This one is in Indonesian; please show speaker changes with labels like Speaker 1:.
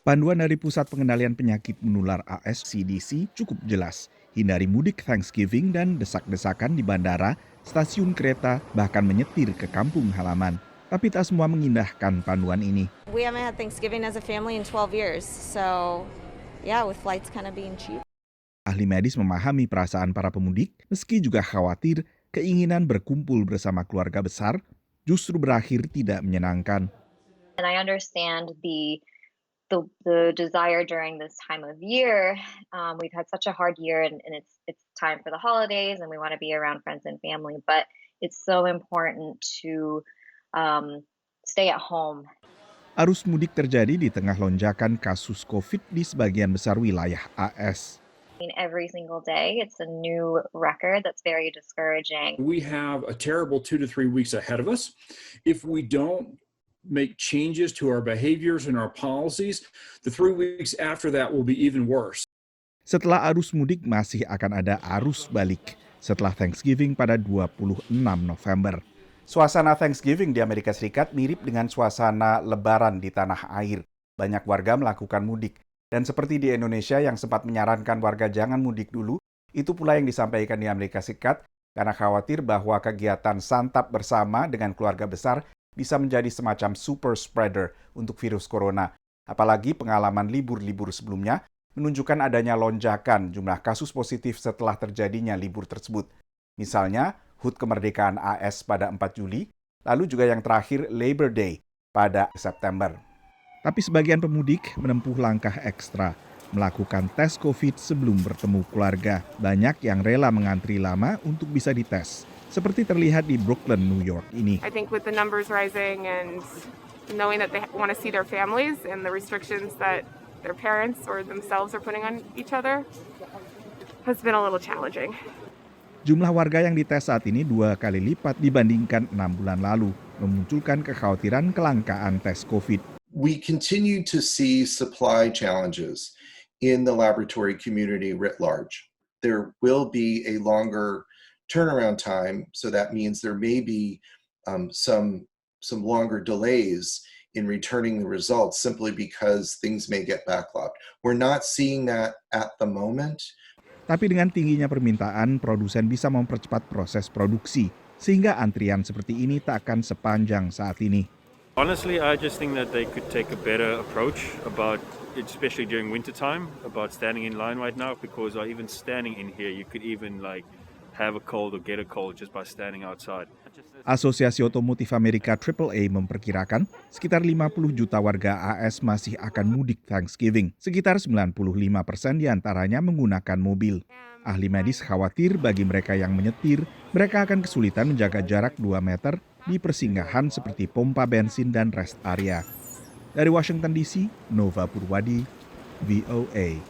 Speaker 1: Panduan dari Pusat Pengendalian Penyakit Menular AS CDC cukup jelas. Hindari mudik Thanksgiving dan desak-desakan di bandara, stasiun kereta, bahkan menyetir ke kampung halaman. Tapi tak semua mengindahkan panduan ini.
Speaker 2: We haven't had Thanksgiving as a family in 12 years, so yeah, with flights kind of being cheap.
Speaker 1: Ahli medis memahami perasaan para pemudik, meski juga khawatir keinginan berkumpul bersama keluarga besar justru berakhir tidak menyenangkan.
Speaker 3: And I understand the desire during this time of year. We've had such a hard year, and it's time for the holidays, and we want to be around friends and family. But it's so important to stay at home.
Speaker 1: Arus mudik terjadi di tengah lonjakan kasus COVID di sebagian besar wilayah AS.
Speaker 3: Every single day, it's a new record that's very discouraging.
Speaker 4: We have a terrible 2 to 3 weeks ahead of us. If we don't make changes to our behaviors and our policies, the 3 weeks after that will be even worse.
Speaker 1: Setelah arus mudik masih akan ada arus balik setelah Thanksgiving pada 26 November. Suasana Thanksgiving di Amerika Serikat mirip dengan suasana Lebaran di tanah air. Banyak warga melakukan mudik. Dan seperti di Indonesia yang sempat menyarankan warga jangan mudik dulu, itu pula yang disampaikan di Amerika Serikat karena khawatir bahwa kegiatan santap bersama dengan keluarga besar bisa menjadi semacam super spreader untuk virus corona. Apalagi pengalaman libur-libur sebelumnya menunjukkan adanya lonjakan jumlah kasus positif setelah terjadinya libur tersebut. Misalnya, HUT kemerdekaan AS pada 4 Juli, lalu juga yang terakhir Labor Day pada September. Tapi sebagian pemudik menempuh langkah ekstra, melakukan tes COVID sebelum bertemu keluarga. Banyak yang rela mengantri lama untuk bisa dites, seperti terlihat di Brooklyn, New York ini.
Speaker 5: I think with the numbers rising and knowing that they want to see their families and the restrictions that their parents or themselves are putting on each other has been a little challenging.
Speaker 1: Jumlah warga yang dites saat ini 2 kali lipat dibandingkan 6 bulan lalu, memunculkan kekhawatiran kelangkaan tes COVID.
Speaker 6: We continue to see supply challenges in the laboratory community writ large. There will be a longer turnaround time, so that means there may be some longer delays in returning the results simply because things may get backlogged. We're not seeing that at the moment.
Speaker 1: Tapi dengan tingginya permintaan, produsen bisa mempercepat proses produksi, sehingga antrian seperti ini tak akan sepanjang saat ini.
Speaker 7: Honestly, I just think that they could take a better approach about, especially during winter time, about standing in line right now, because even standing in here, you could even have a cold or get a cold just by standing outside.
Speaker 1: Asosiasi Otomotif Amerika AAA memperkirakan sekitar 50 juta warga AS masih akan mudik Thanksgiving. Sekitar 95% diantaranya menggunakan mobil. Ahli medis khawatir bagi mereka yang menyetir, mereka akan kesulitan menjaga jarak 2 meter di persinggahan seperti pompa bensin dan rest area. Dari Washington DC, Nova Purwadi, VOA.